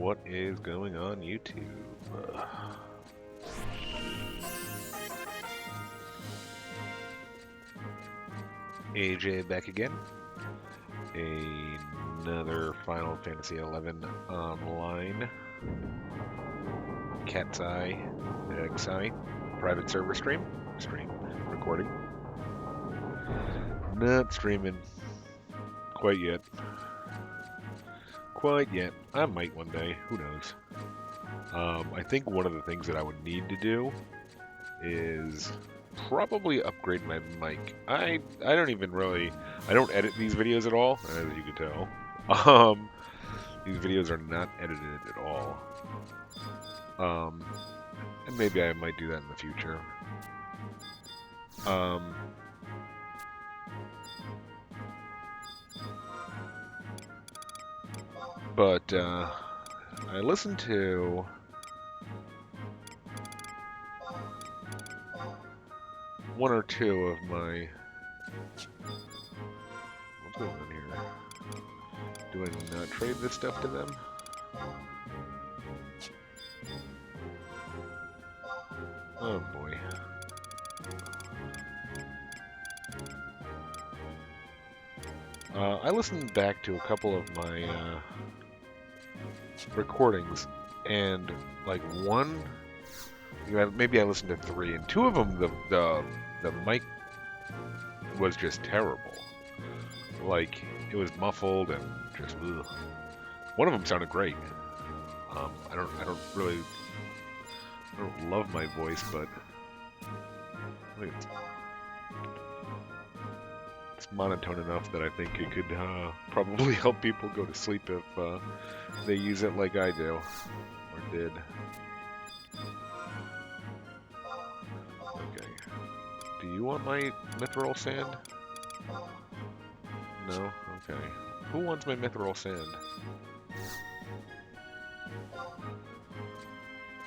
what is going on YouTube? AJ back again. Another Final Fantasy XI online. CatsEyeXI private server stream. Recording. Not streaming quite yet. I might one day. Who knows? I think one of the things that I would need to do is probably upgrade my mic. I don't even really, I don't edit these videos at all, as you can tell. These videos are not edited at all. And maybe I might do that in the future. But I listened to one or two of my... What's going on here? Do I not trade this stuff to them? Oh boy. I listened back to a couple of my recordings, and like one, maybe I listened to three, and two of them the mic was just terrible. Like it was muffled and just ugh. One of them sounded great. I don't love my voice, but it's monotone enough that I think it could probably help people go to sleep if they use it like I do, or did. Okay. Do you want my mithril sand? No? Okay. Who wants my mithril sand?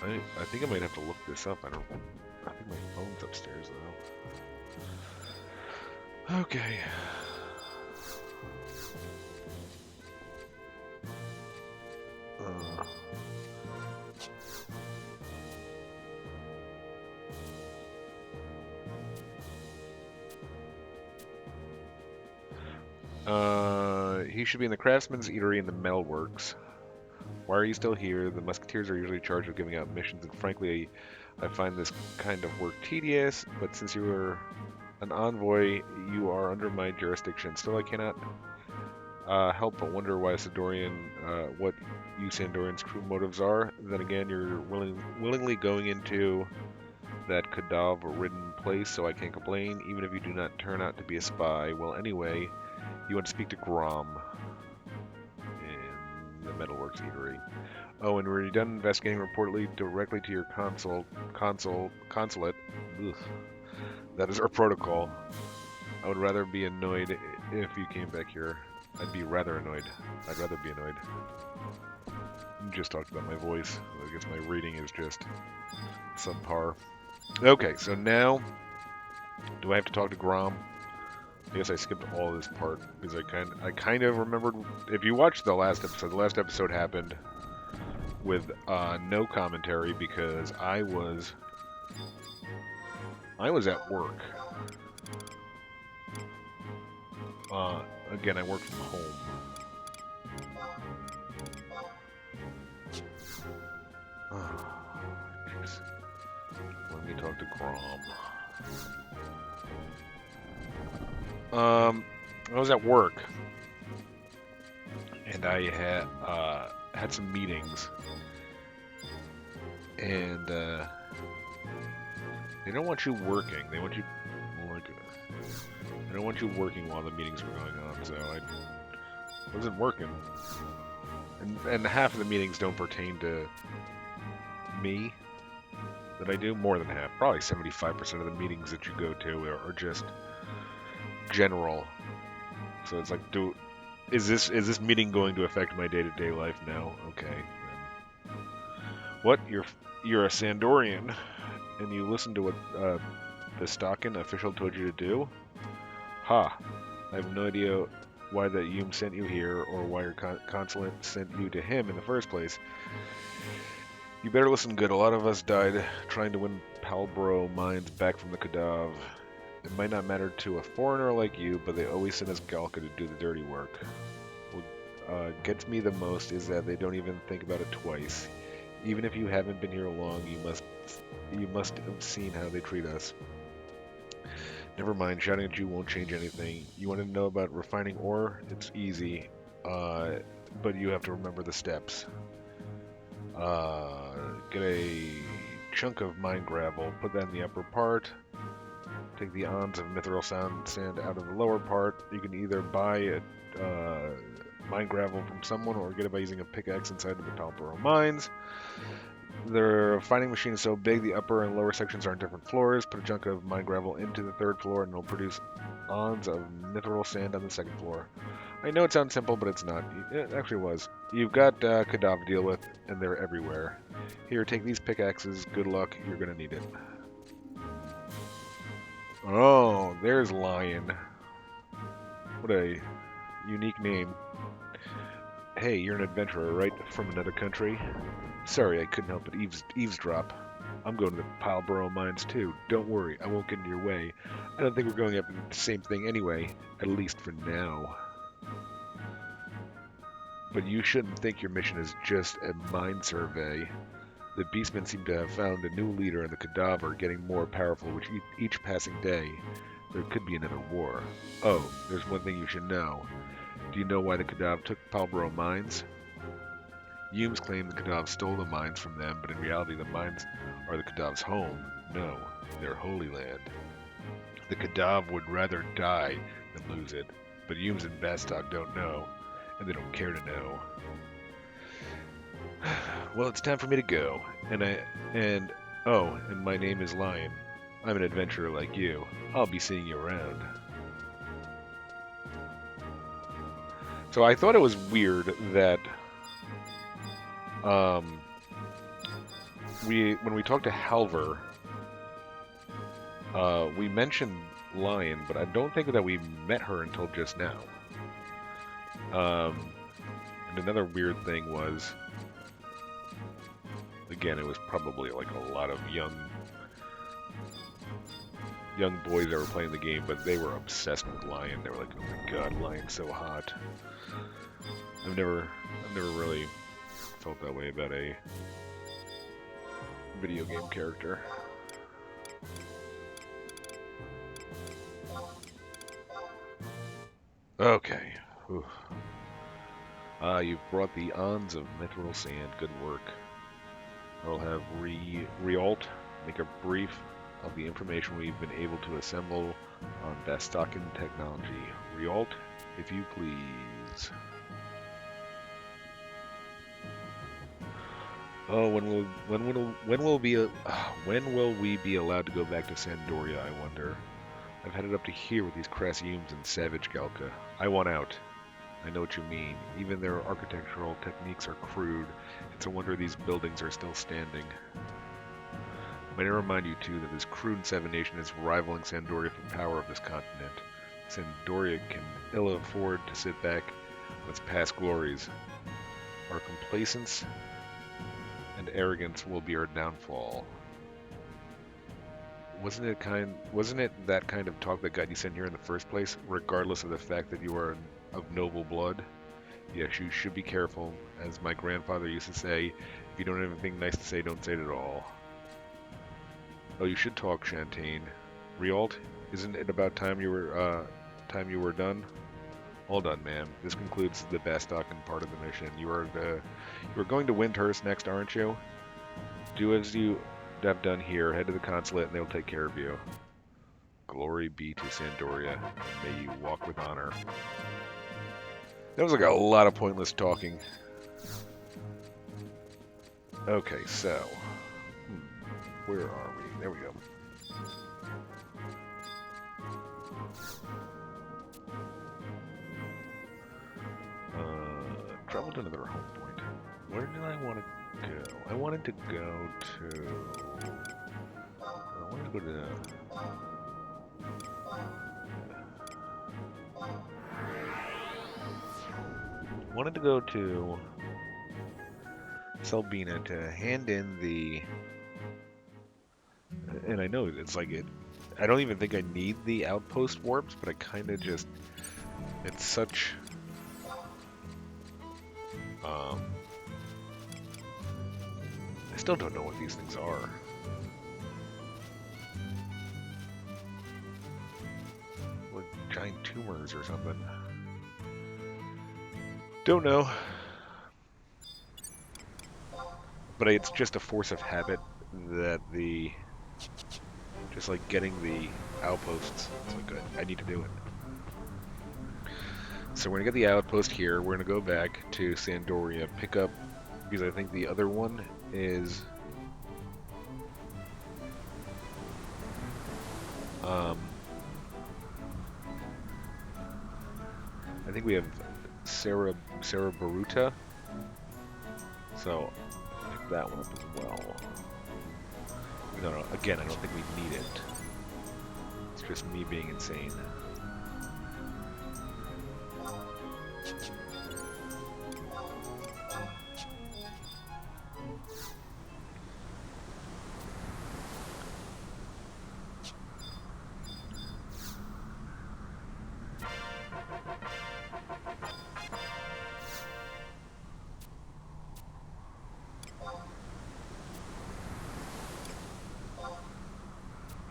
I think I might have to look this up. I think my phone's upstairs though. Okay. He should be in the Craftsman's Eatery in the Metalworks. Why are you still here? The Musketeers are usually charged with giving out missions, and frankly, I find this kind of work tedious, but since you are an envoy, you are under my jurisdiction. Still, I cannot help but wonder why what you Sandorians' true motives are. Then again, you're willingly going into that cadaver-ridden place, so I can't complain, even if you do not turn out to be a spy. Well, anyway, you want to speak to Grom in the Metalworks Eatery. Oh, and when you're done investigating, reportedly directly to your consulate. Ugh. That is our protocol. I would rather be annoyed if you came back here. I'd be rather annoyed. I'd rather be annoyed. Just talked about my voice. I guess my reading is just subpar. Okay, so now, do I have to talk to Grom? I guess I skipped all this part because I kind of remembered. If you watched the last episode happened with no commentary because I was at work. Again, I work from home. Let me talk to Grom. I was at work, and I had some meetings, and they don't want you working. They want you they don't want you working while the meetings were going on. So I wasn't working, and half of the meetings don't pertain to me that I do. More than half, probably 75% of the meetings that you go to are just general. So it's like, is this meeting going to affect my day-to-day life now? Okay. Then. What? You're a Sandorian, and you listen to what the Stalkin official told you to do? Ha! I have no idea why the Hume sent you here or why your consulate sent you to him in the first place. You better listen good. A lot of us died trying to win Palbro mines back from the Khadav. It might not matter to a foreigner like you, but they always send us Galka to do the dirty work. What gets me the most is that they don't even think about it twice. Even if you haven't been here long, you must have seen how they treat us. Never mind, shouting at you won't change anything. You want to know about refining ore? It's easy, but you have to remember the steps. Get a chunk of mine gravel, put that in the upper part. Take the ons of mithril sand out of the lower part. You can either buy a mine gravel from someone or get it by using a pickaxe inside of the Palboro mines. The refining machine is so big the upper and lower sections are on different floors. Put a chunk of mine gravel into the third floor and it'll produce ons of mithril sand on the second floor. I know it sounds simple, but it's not. It actually was. You've got Khadav to deal with, and they're everywhere. Here, take these pickaxes. Good luck. You're going to need it. Oh, there's Lion. What a unique name. Hey, you're an adventurer, right? From another country? Sorry, I couldn't help but eavesdrop. I'm going to the Palboro mines too. Don't worry, I won't get in your way. I don't think we're going after the same thing anyway, at least for now. But you shouldn't think your mission is just a mine survey. The beastmen seem to have found a new leader and the Khadav are getting more powerful with each passing day. There could be another war. Oh, there's one thing you should know. Do you know why the Khadav took Palboro mines? Humes claim the Khadav stole the mines from them, but in reality the mines are the Khadav's home. No, their holy land. The Khadav would rather die than lose it, but Humes and Bastok don't know, and they don't care to know. Well, it's time for me to go, and my name is Lion. I'm an adventurer like you. I'll be seeing you around. So I thought it was weird that when we talked to Halver, we mentioned Lion, but I don't think that we met her until just now. And another weird thing was, again, it was probably like a lot of young boys that were playing the game, but they were obsessed with Lion. They were like, "Oh my God, Lion's so hot." I've never really felt that way about a video game character. Okay. You've brought the ons of mithril sand. Good work. I'll have Rialt make a brief of the information we've been able to assemble on Bastocken technology. Rialt, if you please. Oh, when will we be allowed to go back to Sandoria, I wonder? I've had it up to here with these crass Humes and savage Galka. I want out. I know what you mean. Even their architectural techniques are crude. It's a wonder these buildings are still standing. Might I remind you, too, that this crude Seven Nation is rivaling Sandoria for power of this continent. Sandoria can ill afford to sit back on its past glories. Our complacence and arrogance will be our downfall. Wasn't it that kind of talk that got you sent here in the first place, regardless of the fact that you are of noble blood? Yes, you should be careful. As my grandfather used to say, if you don't have anything nice to say, don't say it at all. Oh, you should talk, Shantaine. Rialt, isn't it about time you were done? All done, ma'am. This concludes the Bastocken part of the mission. You are going to Windhurst next, aren't you? Do as you have done here. Head to the consulate, and they'll take care of you. Glory be to Sandoria. May you walk with honor. That was like a lot of pointless talking. Okay, so where are we? There we go. Travel to another home point. Where did I want to go? I wanted to go to... wanted to go to Selbina to hand in the, and I know it's like it. I don't even think I need the outpost warps, but I kind of just, it's such. I still don't know what these things are. Like giant tumors or something. Don't know. But it's just a force of habit that just like getting the outposts. It's like, I need to do it. So we're gonna get the outpost here. We're gonna go back to Sandoria, pick up, because I think the other one is I think we have Sarah Baruta. So pick that one up as well. No, again, I don't think we need it. It's just me being insane.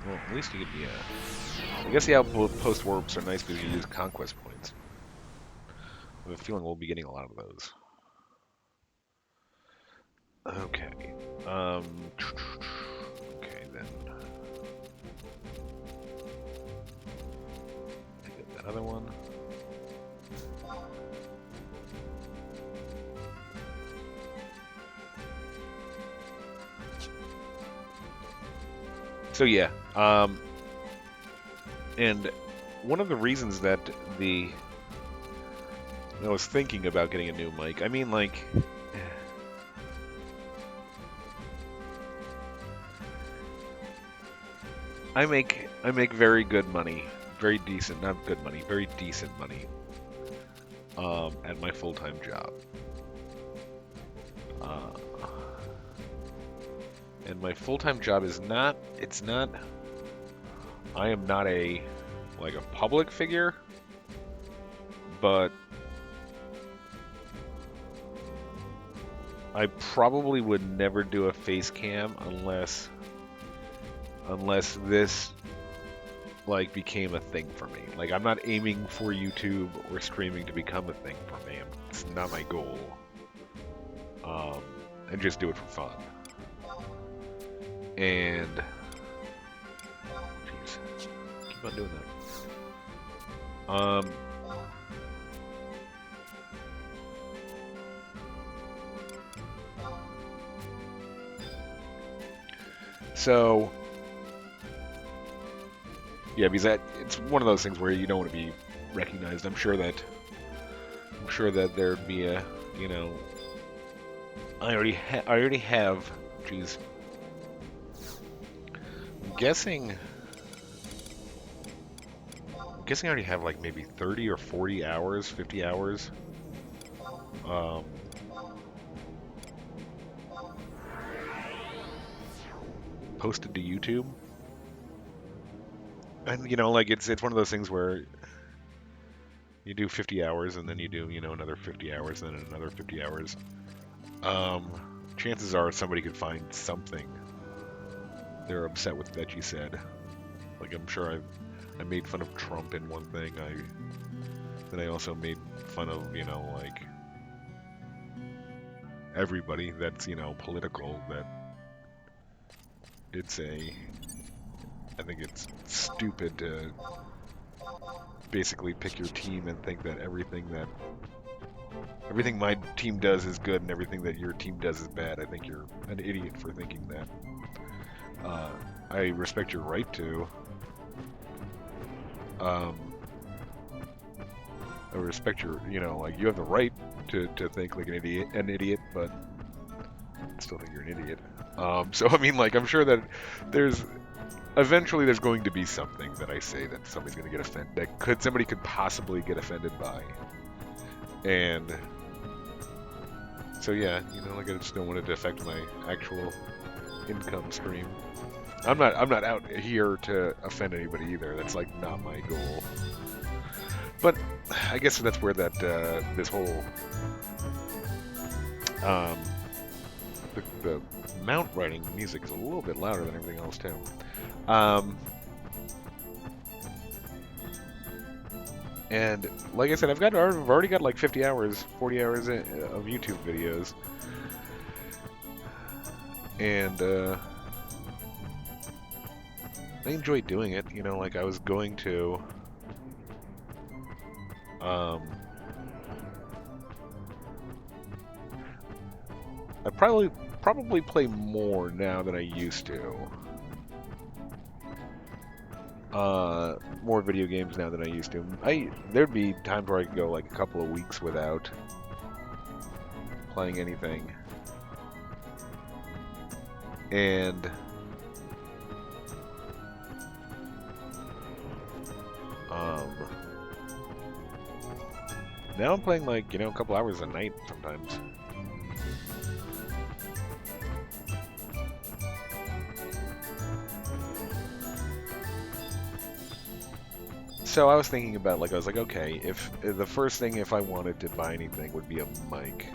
Well, at least you get the, I guess the outpost warps are nice because you use conquest points. I have a feeling we'll be getting a lot of those. Okay. Okay, then. Get that other one. So yeah, and one of the reasons that I was thinking about getting a new mic, I mean, like, I make very good money, very decent, not good money, very decent money, at my full-time job. And my full-time job is not, I am not a public figure, but I probably would never do a face cam unless this became a thing for me. Like, I'm not aiming for YouTube or streaming to become a thing for me. It's not my goal. And just do it for fun. And jeez, keep on doing that. So yeah, because it's one of those things where you don't want to be recognized. I'm sure that there'd be a, you know, I already have, geez. I'm guessing I already have like maybe 30 or 40 hours, 50 hours. Posted to YouTube. And you know, like it's one of those things where you do 50 hours and then you do, you know, another 50 hours and then another 50 hours. Chances are somebody could find something they're upset with that you said. Like, I'm sure I made fun of Trump in one thing. Then I also made fun of, you know, like everybody that's, you know, political that did say, I think it's stupid to basically pick your team and think that everything my team does is good and everything that your team does is bad. I think you're an idiot for thinking that. I respect your right to. I respect your, you know, like, you have the right to think like an idiot, but I still think you're an idiot. So I mean, like, I'm sure that eventually there's going to be something that I say that somebody's going to get offended, somebody could possibly get offended by. And So yeah, like I just don't want it to affect my actual income stream. I'm not out here to offend anybody either. That's like not my goal. But I guess that's where that this whole um, the mount riding music is a little bit louder than everything else too. And like I said, I've already got like 50 hours, 40 hours of YouTube videos, and I enjoy doing it. Like I was going to. I probably play more now than I used to. More video games now than I used to. There'd be times where I could go like a couple of weeks without playing anything. And now I'm playing like, a couple hours a night sometimes. So I was thinking about, like, I was like, okay, if the first thing if I wanted to buy anything would be a mic.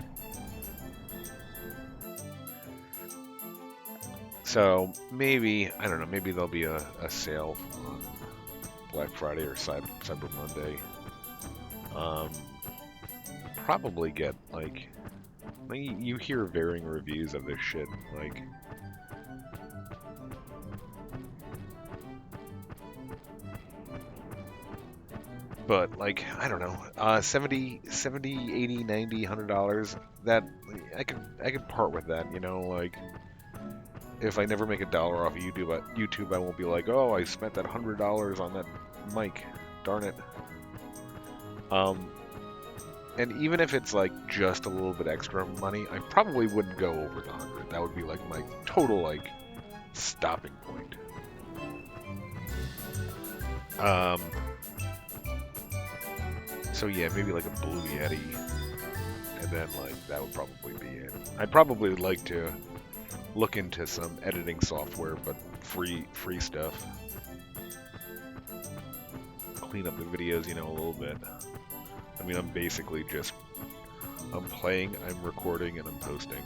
So maybe, I don't know, maybe there'll be a sale on Black Friday or Cyber Monday. Probably get, like, you hear varying reviews of this shit, like, but, like, I don't know, $70, $80, $90, $100, that, I could part with that, like, if I never make $1 off of YouTube, I won't be like, oh, I spent that $100 on that mic, darn it. And even if it's, like, just a little bit extra money, I probably wouldn't go over the 100. That would be, like, my total, like, stopping point. So yeah, maybe like a Blue Yeti, and then like that would probably be it. I'd probably like to look into some editing software, but free stuff. Clean up the videos, a little bit. I mean, I'm basically just I'm playing, I'm recording, and I'm posting.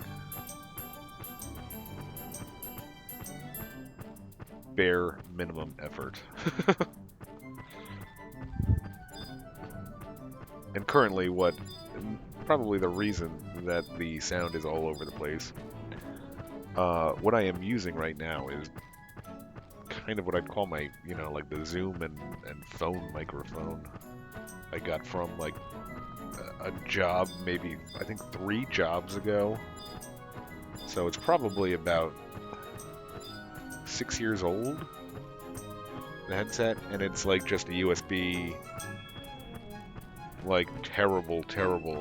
Bare minimum effort. And currently probably the reason that the sound is all over the place, what I am using right now is kind of what I'd call my, like the Zoom and phone microphone I got from like a job, maybe, I think 3 jobs ago. So it's probably about 6 years old, the headset, and it's like just a USB, like terrible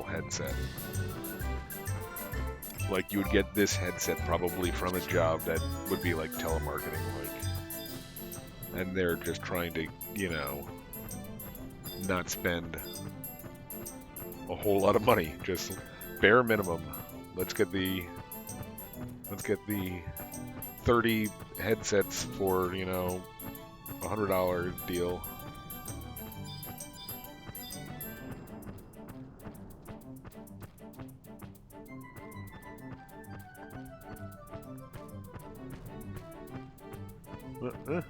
headset. Like you would get this headset probably from a job that would be like telemarketing, like, and they're just trying to, not spend a whole lot of money, just bare minimum. Let's get the 30 headsets for, $100 deal.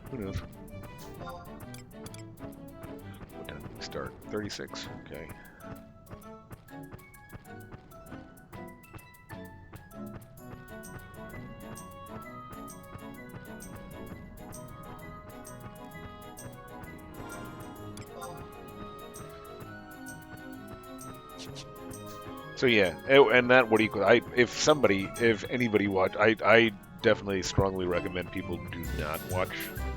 Who knows? What time did we start? 36. Okay. So yeah, and that would equal. If anybody watch, I definitely strongly recommend people do not watch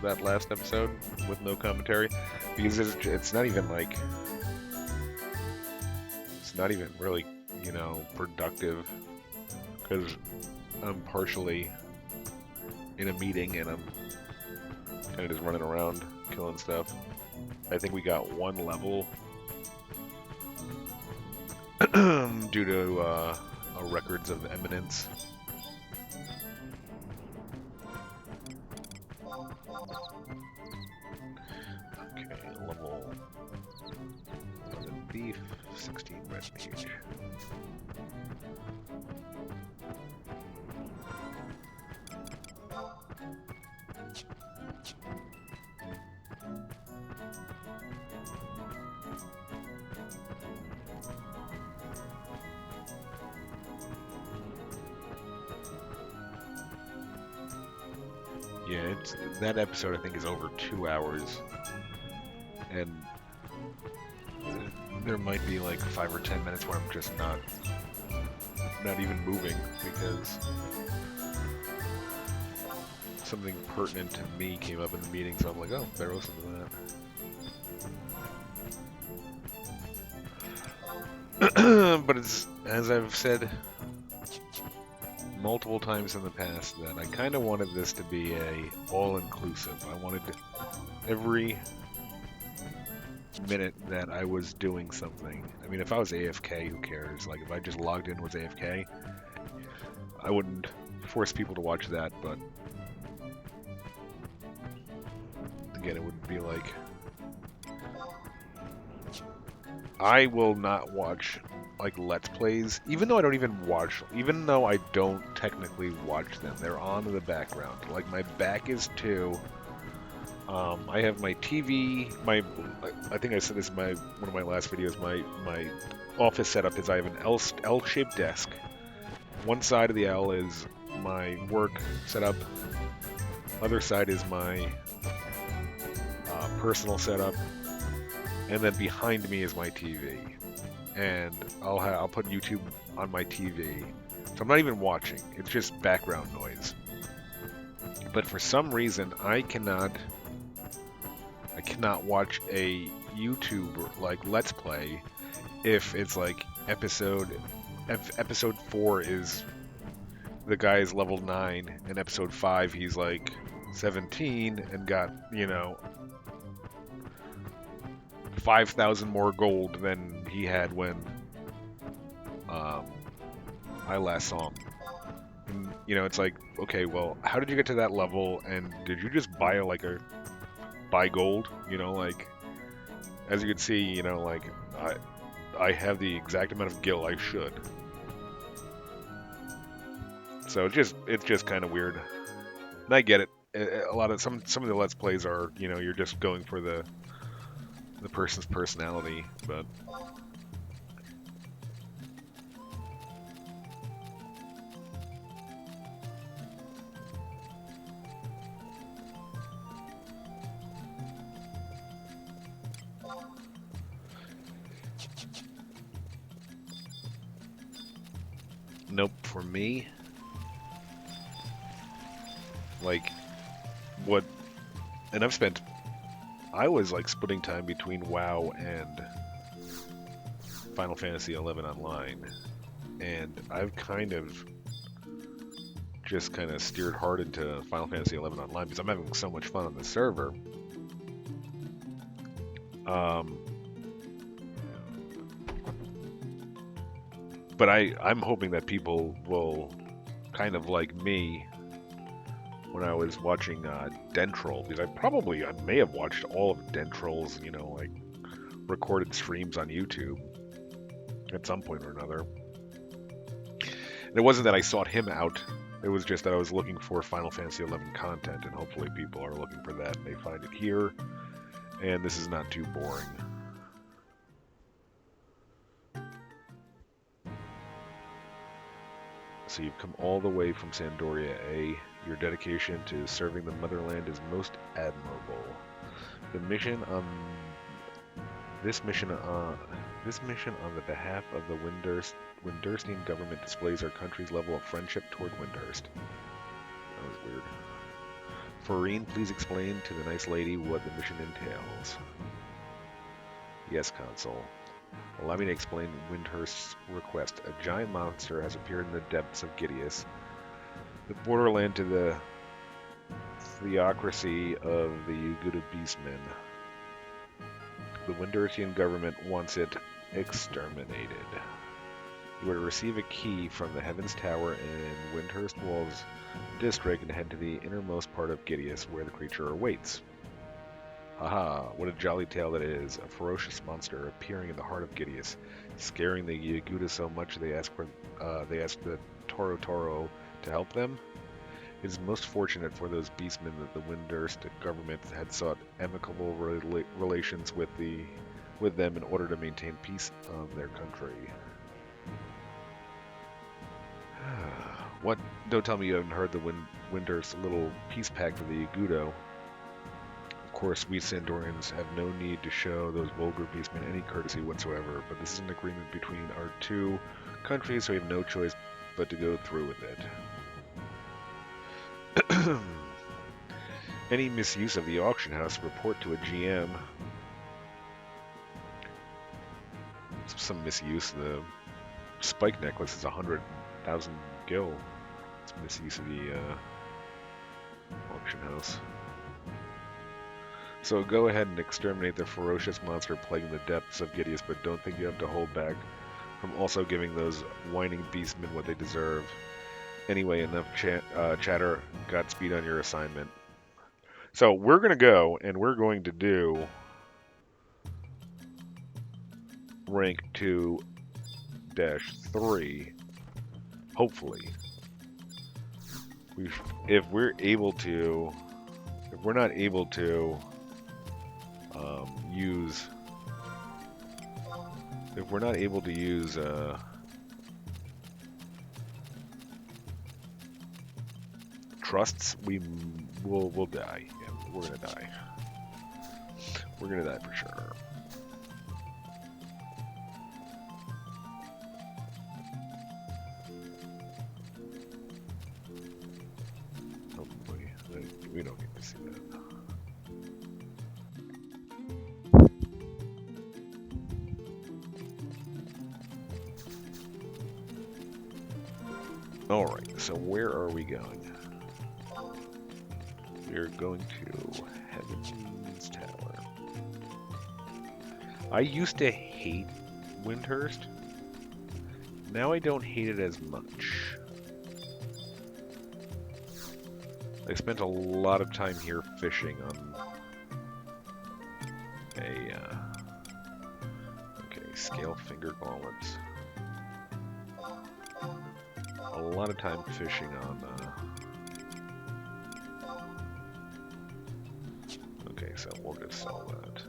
that last episode with no commentary, because it's not even like, it's not even really, productive, because I'm partially in a meeting and I'm kind of just running around killing stuff. I think we got 1 level due to a records of eminence. Okay, level 11 beef, 16 red meat. Yeah, that episode I think is over 2 hours, and there might be like 5 or 10 minutes where I'm just not even moving because something pertinent to me came up in the meeting, so I'm like, oh, better listen to that. But it's, as I've said multiple times in the past, that I kind of wanted this to be a all-inclusive. I wanted every minute that I was doing something. I mean, if I was AFK, who cares? Like, if I just logged in was AFK, I wouldn't force people to watch that, but again, it would be like, I will not watch like Let's Plays, even though I don't technically watch them. They're on in the background. Like, my back is to, I have my TV, I think I said this in one of my last videos, my office setup is I have an L-shaped desk. One side of the L is my work setup, other side is my personal setup, and then behind me is my TV. And I'll put YouTube on my TV, so I'm not even watching. It's just background noise. But for some reason, I cannot watch a YouTube like Let's Play if it's like episode 4 is the guy is level 9, and episode 5 he's like 17 and got, 5,000 more gold than he had when I last saw him. And, it's like, okay, well, how did you get to that level, and did you just buy gold? Like, as you can see, like, I have the exact amount of gil I should. So it's just kind of weird. And I get it. A lot of some of the Let's Plays are, you're just going for the person's personality, but nope, for me, like, and I was like splitting time between WoW and Final Fantasy XI Online, and I've kind of steered hard into Final Fantasy XI Online because I'm having so much fun on the server. But I'm hoping that people will kind of like me when I was watching Dentroll, because I may have watched all of Dentroll's, like, recorded streams on YouTube at some point or another. And it wasn't that I sought him out, it was just that I was looking for Final Fantasy XI content, and hopefully people are looking for that and they find it here, and this is not too boring. So you've come all the way from Sandoria A. Your dedication to serving the motherland is most admirable. This mission on the behalf of the Windurstian government displays our country's level of friendship toward Windurst. That was weird. Farine, please explain to the nice lady what the mission entails. Yes, Consul. Allow me to explain Windurst's request. A giant monster has appeared in the depths of Gideus, the borderland to the theocracy of the Uguda Beastmen. The Windurstian government wants it exterminated. You are to receive a key from the Heavens Tower in Windhurst Wolves district and head to the innermost part of Gideus, where the creature awaits. Haha, what a jolly tale that is. A ferocious monster appearing in the heart of Gideus, scaring the Yaguda so much they ask the Toro Toro to help them. It is most fortunate for those beastmen that the Windhurst government had sought amicable relations with them in order to maintain peace on their country. What? Don't tell me you haven't heard the Windhurst little peace pact with the Yagudo. Of course, we Sandorians have no need to show those vulgar beastmen any courtesy whatsoever, but this is an agreement between our two countries, so we have no choice but to go through with it. Any misuse of the auction house, report to a GM. Some misuse. The spike necklace is 100,000 gil. It's misuse of the auction house. So go ahead and exterminate the ferocious monster plaguing the depths of Gideus, but don't think you have to hold back from also giving those whining beastmen what they deserve. Anyway, enough chatter. Godspeed on your assignment. So we're going to go, and we're going to do rank 2-3, hopefully. If we're not able to use trusts, we'll die. Yeah, we're gonna die. We're gonna die for sure. Hopefully, we don't need to see that. Alright, so where are we going? We're going to Heaven's Tower. I used to hate Windhurst. Now I don't hate it as much. I spent a lot of time here fishing on scale finger gauntlets. A lot of time fishing on okay, so we'll just sell that.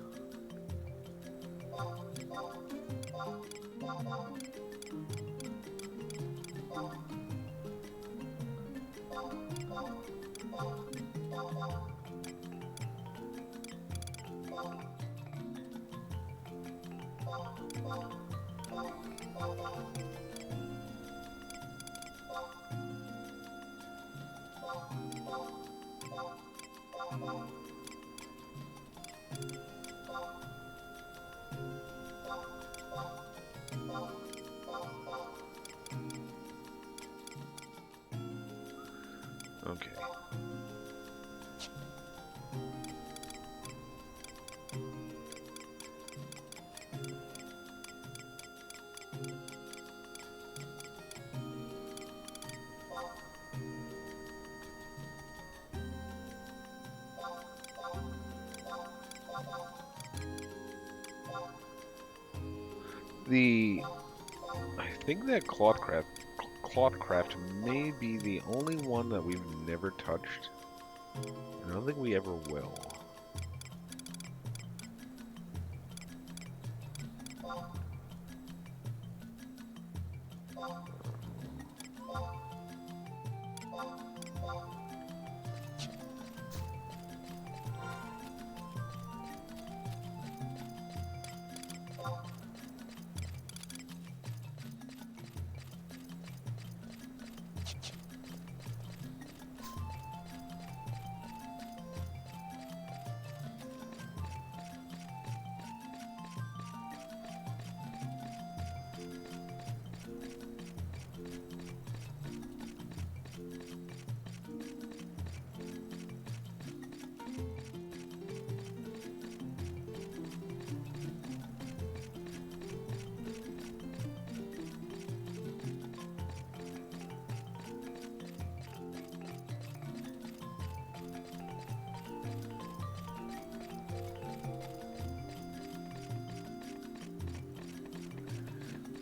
Okay. I think that Clothcraft may be the only one that we've never touched. I don't think we ever will.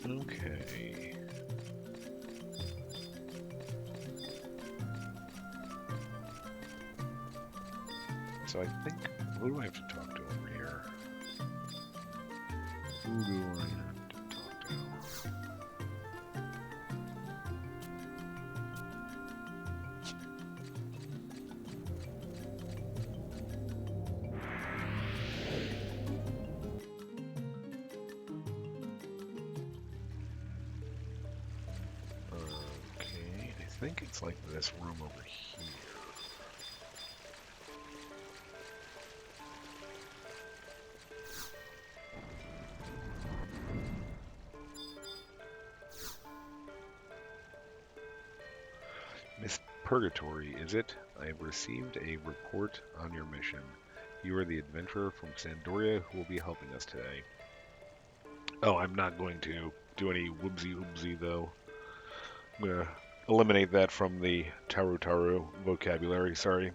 Okay. So I think, who do I have to talk to over here? Who do I have to talk to? Okay, I think it's like this room over here. Miss Purgatory, is it? I have received a report on your mission. You are the adventurer from Sandoria who will be helping us today. Oh, I'm not going to do any whoopsie though. I'm gonna eliminate that from the Taru vocabulary, sorry.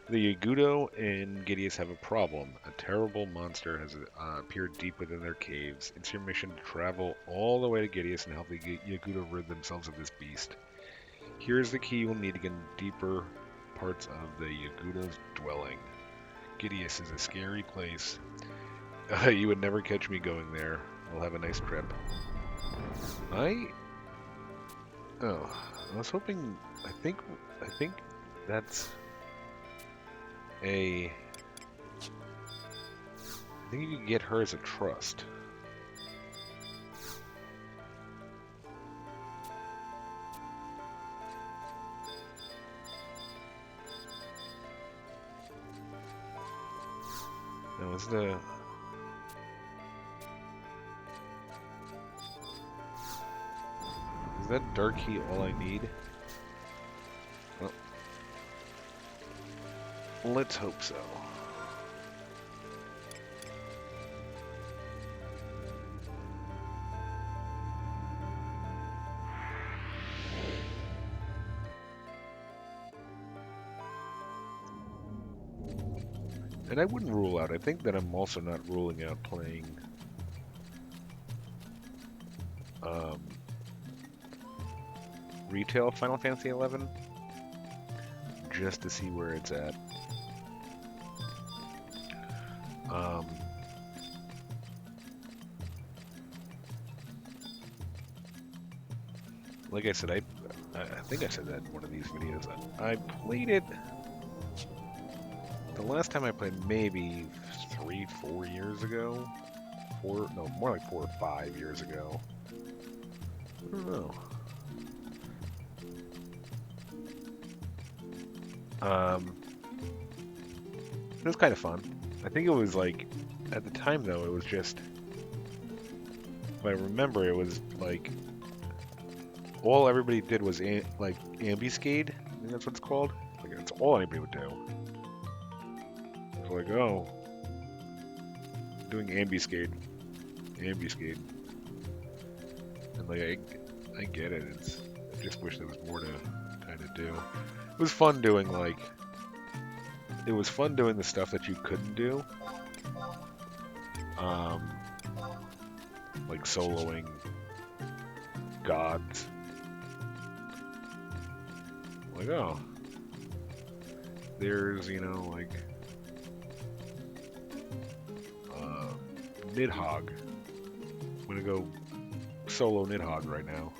The Yagudo and Gideus have a problem. A terrible monster has appeared deep within their caves. It's your mission to travel all the way to Gideus and help the Yagudo rid themselves of this beast. Here's the key you'll need to get in deeper parts of the Yagudo's dwelling. Gideus is a scary place. You would never catch me going there. We'll have a nice trip. I was hoping. I think that's a. I think you can get her as a trust. Now is the. Is that dark key all I need? Well, let's hope so. And I wouldn't rule out. I think that I'm also not ruling out playing retail Final Fantasy XI just to see where it's at. Like I said, I think I said that in one of these videos. I played it. The last time I played, maybe 3-4 years ago. No, more like 4 or 5 years ago. I don't know. It was kind of fun. I think it was like, at the time though, it was just, if I remember, it was like, all everybody did was like ambuscade. I think that's what it's called. Like that's all anybody would do. It's like, oh, doing ambuscade, and like I get it. I just wish there was more to kind of do. It was fun doing like. It was fun doing the stuff that you couldn't do. Like soloing gods. Like, oh. There's, like Nidhogg. I'm gonna go solo Nidhogg right now.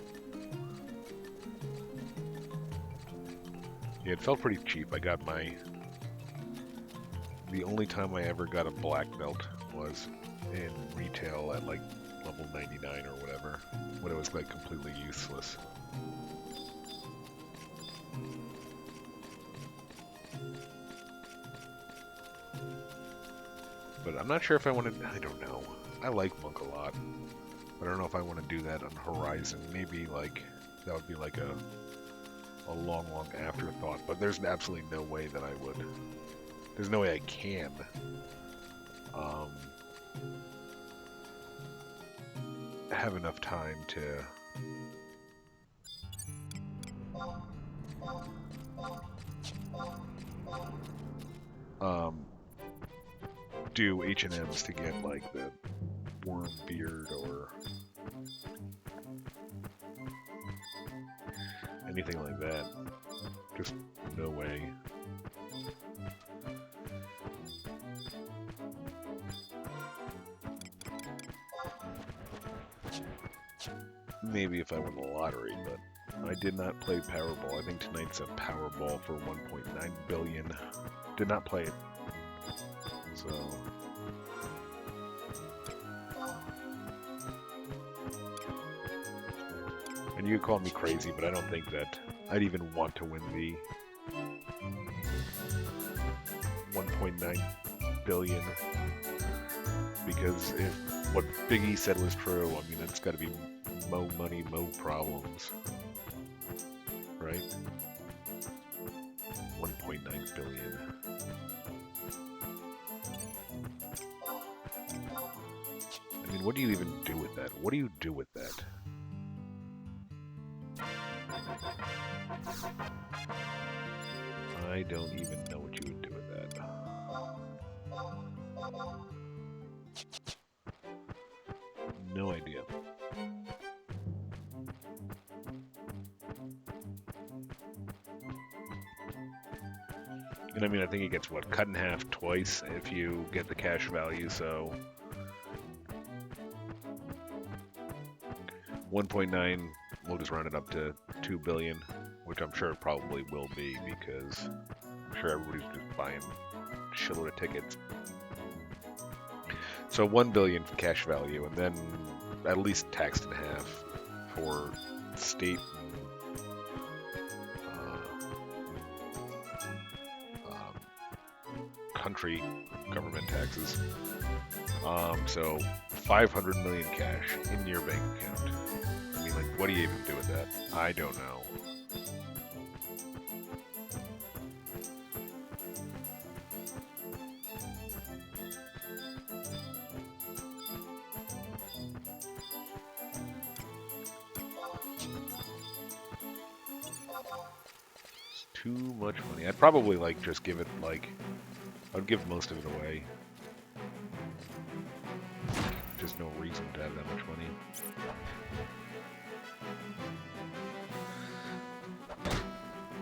Yeah, it felt pretty cheap. I got the only time I ever got a black belt was in retail at like level 99 or whatever, when it was like completely useless. But I'm not sure if I want to, I don't know. I like Monk a lot, but I don't know if I want to do that on Horizon. Maybe like, that would be like a long afterthought, but there's absolutely no way that I would. There's no way I can. Have enough time to do H&Ms to get like the worm beard or anything like that. Just no way. Maybe if I won the lottery, but I did not play Powerball. I think tonight's a Powerball for 1.9 billion. Did not play it. So and you call me crazy, but I don't think that I'd even want to win the 1.9 billion, because if what Big E said was true, I mean, it's got to be mo money, mo problems, right? 1.9 billion. I mean, what do you even do with that? What do you do with that? I don't even know what you would do with that. No idea. And I mean, I think it gets, what, cut in half twice if you get the cash value, so 1.9, we'll just round it up to 2 billion, which I'm sure it probably will be, because I'm sure everybody's just buying a shitload of tickets. So 1 billion for cash value, and then at least taxed in half for state and country government taxes. So 500 million cash in your bank account. I mean, like, what do you even do with that? I don't know. It's too much money. I'd probably, like, just give it, like, I'd give most of it away. Just no reason to have that much money.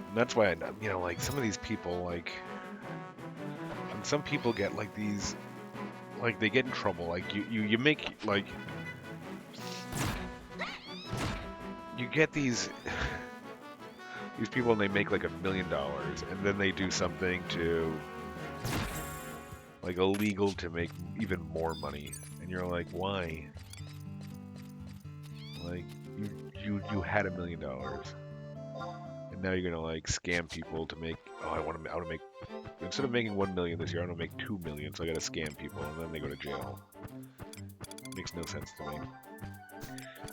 And that's why, you know, like, some of these people, like, and some people get, like, these, like, they get in trouble. Like, you make, like, you get these people and they make, like, $1 million, and then they do something to, like, illegal to make even more money. And you're like, why? Like, you had $1 million. And now you're gonna, like, scam people to make, oh, I want to make, instead of making 1 million this year, I want to make 2 million, so I gotta scam people, and then they go to jail. Makes no sense to me.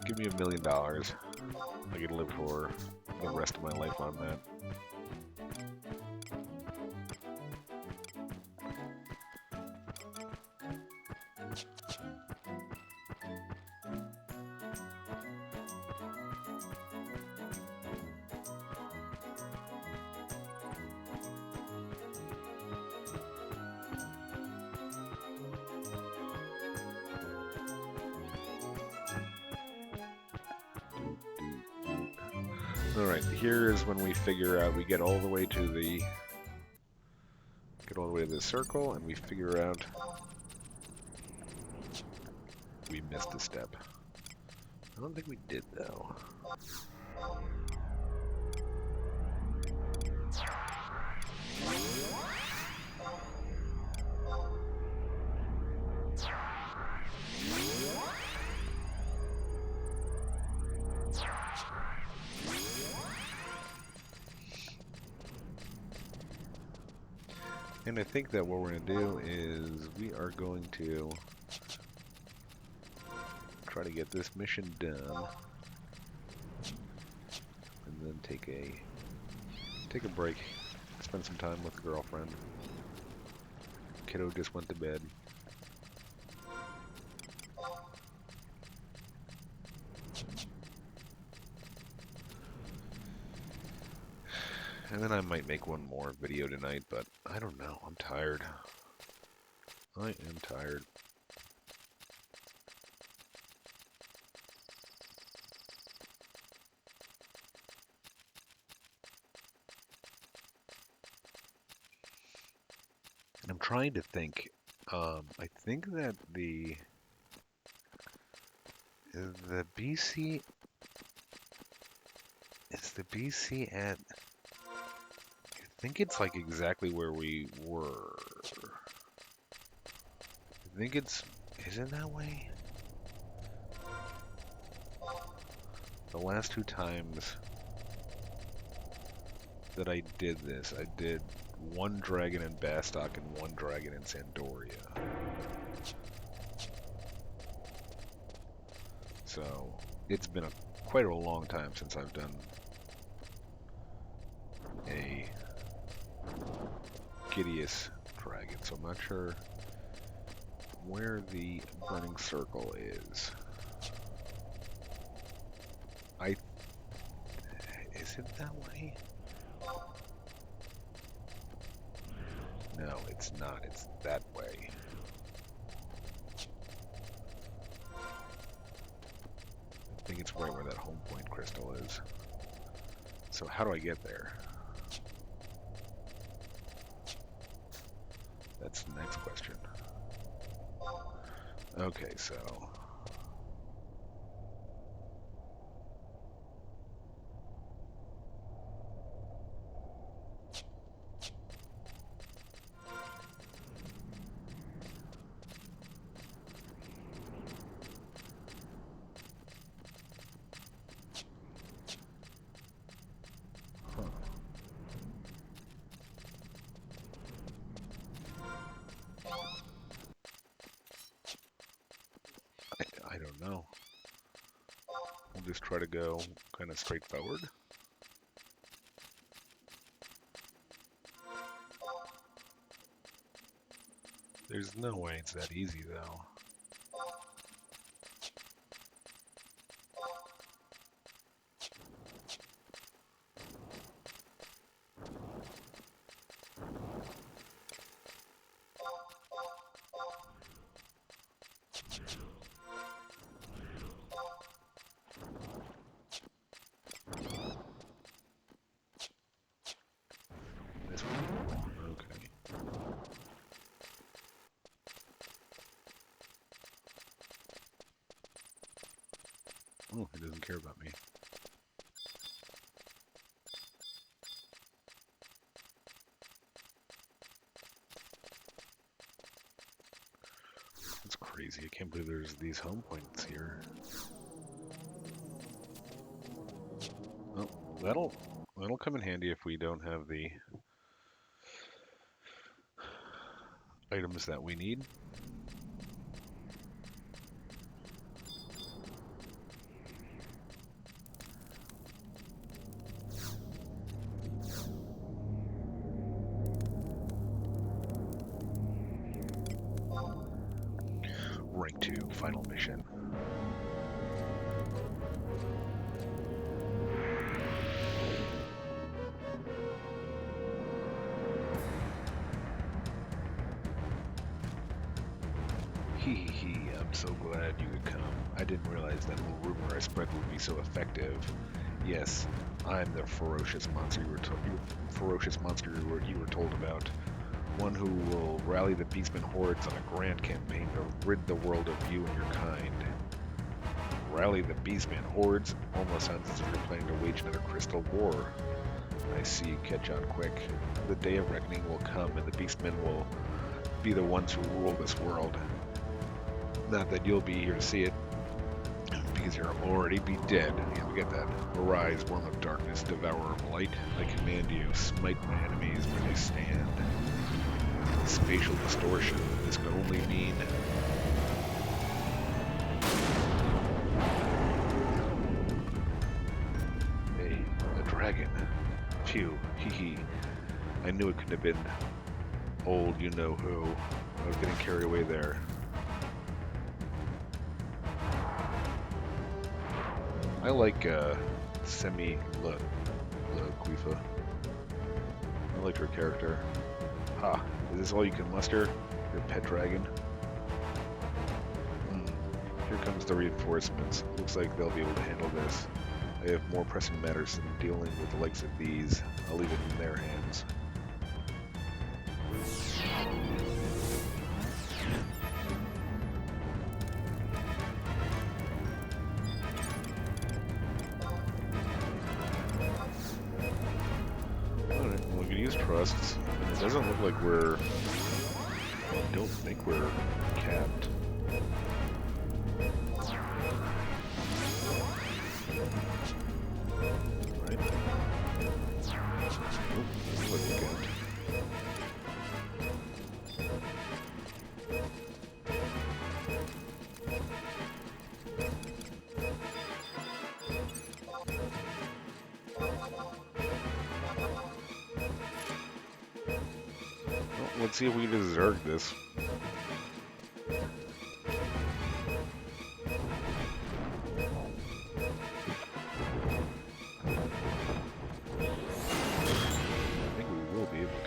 Give me $1 million. I could live for the rest of my life on that. Alright, here is when we figure out, we get all the way to the circle, and we figure out we missed a step. I don't think we did, though. And I think that what we're going to do is we are going to try to get this mission done, and then take a break, spend some time with the girlfriend. Kiddo just went to bed. And then I might make one more video tonight, but I don't know. I'm tired. I am tired. I'm trying to think. I think that the BC is the BC at. I think it's like exactly where we were. I think it's. Is it that way? The last two times that I did this, I did one dragon in Bastok and one dragon in Sandoria. So it's been quite a long time since I've done a Gideus dragon, so I'm not sure where the burning circle is. Is it that way? No, it's not. It's that way. I think it's right where that home point crystal is. So how do I get there? That's the next question. Okay, so... I don't know. We'll just try to go kind of straight forward. There's no way it's that easy, though. This one? Okay. Oh, he doesn't care about me. That's crazy. I can't believe there's these home points here. Oh, that'll come in handy if we don't have the items that we need. Rank 2, final mission. Hee, I'm so glad you could come. I didn't realize that little rumor I spread would be so effective. Yes, I'm the ferocious monster you were told about. One who will rally the beastmen hordes on a grand campaign to rid the world of you and your kind. Rally the beastmen hordes? Almost sounds as if you're planning to wage another crystal war. I see you catch on quick. The day of reckoning will come and the beastmen will be the ones who rule this world. Not that you'll be here to see it, because you'll already be dead. Yeah, we get that. Arise, worm of darkness, devourer of light. I command you, smite my enemies where they stand. Spatial distortion. This could only mean... Hey, a dragon. Phew, hee. I knew it couldn't have been old you-know-who. I was getting carried away there. I like Semi-Quifa. I like her character. Ha, is this all you can muster? Your pet dragon? Here comes the reinforcements. Looks like they'll be able to handle this. I have more pressing matters than dealing with the likes of these. I'll leave it in their hands. outposts. It doesn't look like I don't think we're capped. Right? Nope, looks capped. Well, let's see if we can zerg this. I think we will be able to.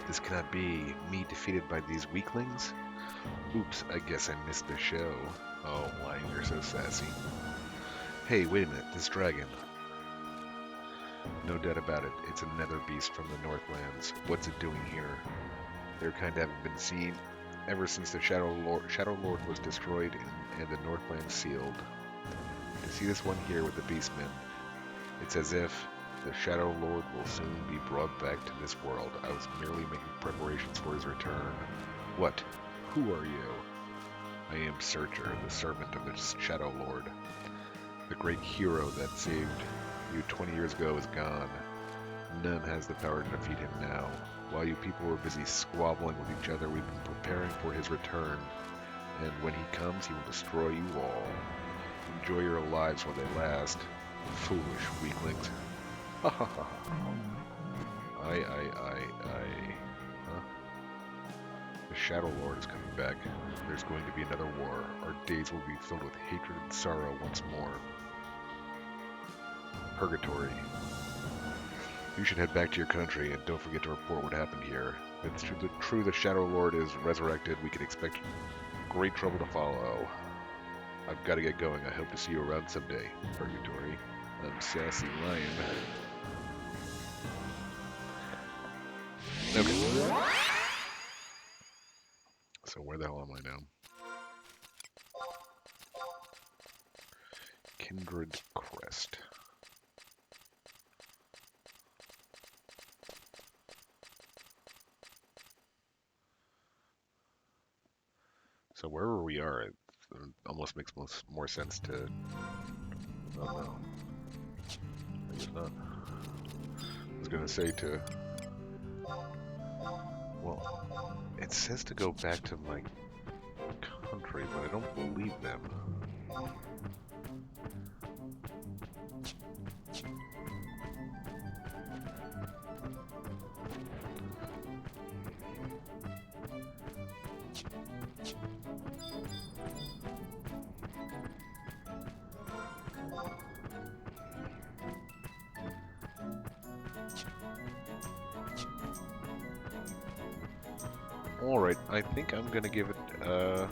This cannot be. Me defeated by these weaklings? Oops, I guess I missed the show. Oh my, you're so sassy. Hey, wait a minute, this dragon. No doubt about it, it's another beast from the Northlands. What's it doing here? Their kind haven't been seen ever since the Shadow Lord was destroyed and the Northlands sealed. To see this one here with the beastmen, it's as if the Shadow Lord will soon be brought back to this world. I was merely making preparations for his return. What? Who are you? I am Searcher, the servant of the Shadow Lord. The great hero that saved you 20 years ago is gone. None has the power to defeat him now. While you people were busy squabbling with each other, we've been preparing for his return. And when he comes, he will destroy you all. Enjoy your lives while they last. Foolish weaklings. Ha ha ha. Huh? The Shadow Lord is coming back. There's going to be another war. Our days will be filled with hatred and sorrow once more. Purgatory. You should head back to your country and don't forget to report what happened here. If it's true the Shadow Lord is resurrected, we can expect great trouble to follow. I've got to get going. I hope to see you around someday. Purgatory. I'm Sassy Lion. Okay. So where the hell am I now? Kindred Crest. So wherever we are, it almost makes more sense to... Oh no. I guess not. I was gonna say to... Well, it says to go back to my country, but I don't believe them. Alright, I think I'm gonna give it a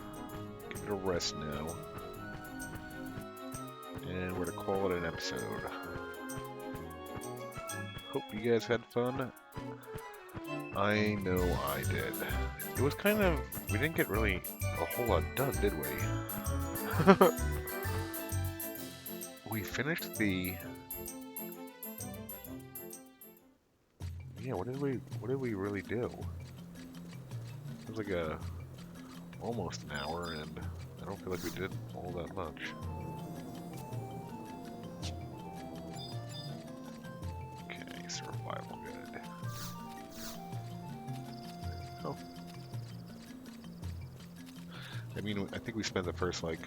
rest now. And we're gonna call it an episode. Hope you guys had fun. I know I did. It was kind of... we didn't get really a whole lot done, did we? We finished the... yeah, what did we really do? It was like almost an hour, and I don't feel like we did all that much. Okay, survival good. Oh. I mean, I think we spent the first, like,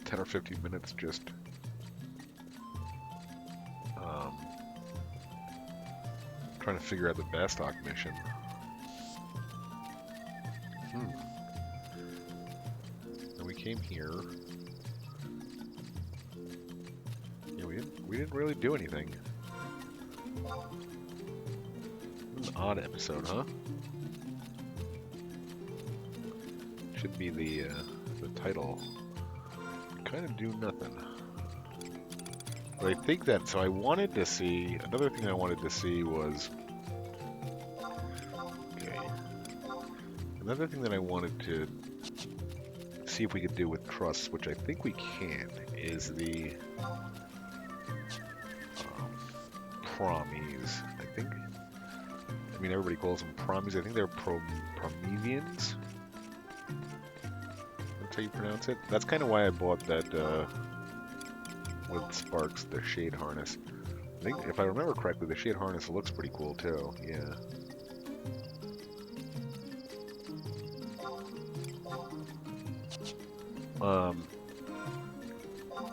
10 or 15 minutes just trying to figure out the Bastock mission. And we came here. Yeah, we didn't really do anything. An odd episode, huh? Should be the title. Kind of do nothing. But I think that, so I wanted to see, another thing I wanted to see was, okay, another thing that I wanted to see if we could do with trusts, which I think we can, is the promies. I think, I mean, everybody calls them promies. I think they're Prometheans. That's how you pronounce it. That's kind of why I bought that, with Sparks, the shade harness. I think, if I remember correctly, the shade harness looks pretty cool too. Yeah.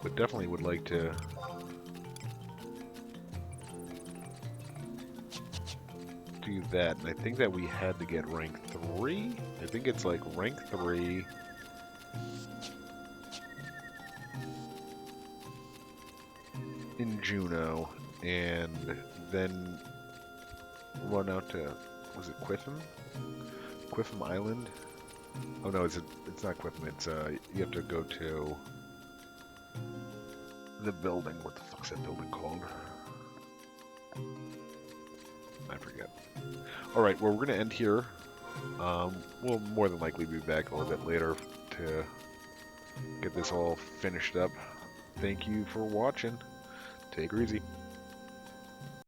But definitely would like to do that. And I think that we had to get rank 3. I think it's like rank 3. In Juneau, and then run out to, was it Quiffin? Quiffin Island? Oh no, it's not Quiffin, it's you have to go to the building. What the fuck's that building called? I forget. Alright, well, we're gonna end here. We'll more than likely be back a little bit later to get this all finished up. Thank you for watching. Take her easy.